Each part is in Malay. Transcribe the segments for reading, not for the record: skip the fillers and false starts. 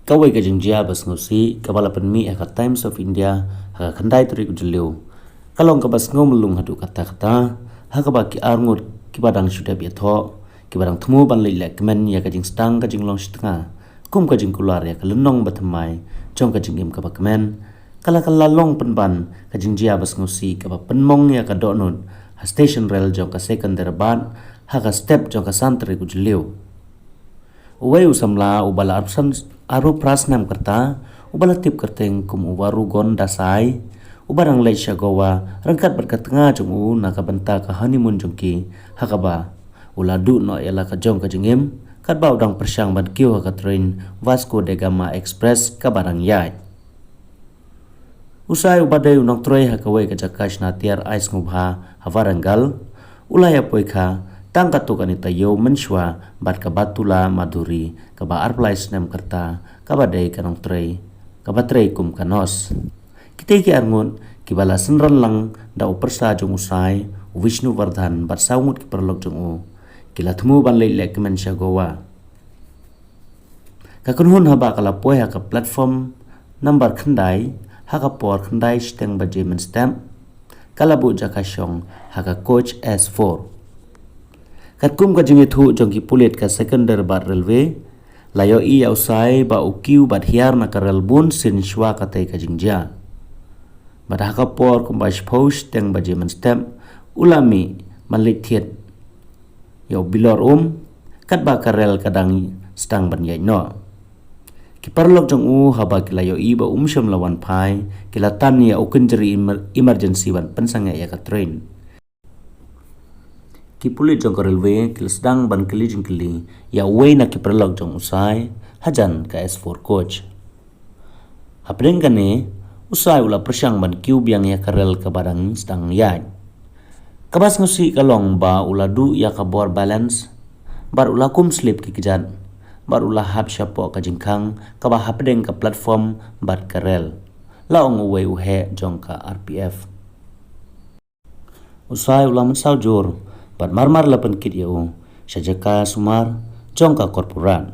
Kawai ka jingjia bas ngusi kabala penmi haka Times of India haka khandai turi kujeliu. Kalong ka bas ngomulung hadu kata-kata haka ba ki arngut ki badang syuda biatho ki badang thumu ban leilek kemen ya ka jing stang ka jing long sitanga kum ka jing kular ya ka lenong batamai jong ka jing im ka ba kemen kala long penban ka jingjia bas ngusi ka ba penmong ya ka donut ha station rail jong ka second derban haka step jong ka santri kujeliu. Uwai usamla ubala aru prasnam kerta ubala tip kerteng kum uwaru gon dasai ubarang leisha gowa rangkat berkat tengah jong naka benta ka honeymoon jongki hakaba uladu no yala ka jong ka jingim kat ba udang persyang ban kiu ka train Vasco da Gama Express ka barang yai. Usai ubadai unang troy hakawai ka jakash na tiar ais ngubha havaranggal ulaya poika tangka tu kanita yo menshwa bat ka batula maduri ka ba arplai snam kerta ka badai kanong trei ka batrei kum kanos kita ki arngun ki bala senran lang da upersa jong usai Vishnu Vardhan bat saungut ki perlok jong u kila thmu ban leilek kemen sya gowa ka kunhun haba kala poi ha ka platform number khandai ha ka por khandai steng ba jemen stamp kala bu jakashong ha ka coach S4 katkum ka jingi thu jongki pulit ka secondary bar railway layo i ausai ba ukiu bat hiar na ka relbun sin shwa ka tai ka jingja bat haka por kum ba post teng ba jemen stamp ulami malithiet yo bilor kat ba ka rel kadang stang ban yai no ki parlok jong u haba ki layo i ba syam lawan pai ki latan ya ukenjeri emergency ban pensang ya ka train ki pulit jong ka railway ki sedang ban keli jingkeli ya wei na ki perlok jong usai hajan ka S4 coach hapdeng kane usai ula persyang ban kiu biang ya karel ka badang sedang yai kabas ngusi kalong ba ula du ya ka bor balance bar ula kum slip ki kijan bar ula hap syapo ka jingkang ka ba hapdeng ka platform bat karel laong uwei uhe jong ka RPF usai ula mensau jor bat marmar lapan kit yau syajaka sumar jong ka korporat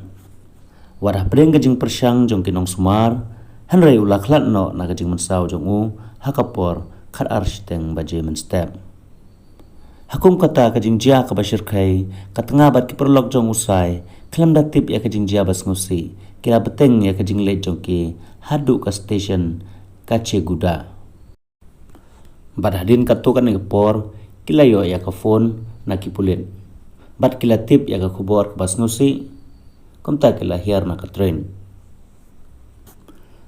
wadah breng gajing persyang jong kinong sumar hanrei ulah klat no na gajing mensau jong u hakapor khat arsteng baje men step hakum kata gajing jia ka basir kai katanga bat ki perlok jong usai klam datip ya gajing jia bas ngusi kira beteng ya gajing le jong ki hadu ka station kace guda badadin katukan ni por kilayo ya ka phone na kipulit bat kila tip ya ka khubor bas ngusi kumta kila hiar na ka train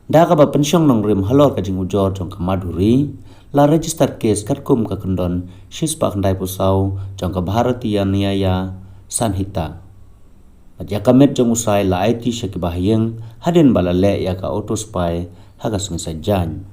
da ka ba pensyong nong rim halor ka jing ujor jong ka maduri la register case katkum ka kendon shispa khandai pusau jong ka bharatiya niyaya sanhita bat ya ka met jong usai la IT syaki bahayeng hadin bala le ya ka auto spy hagas ngisai jan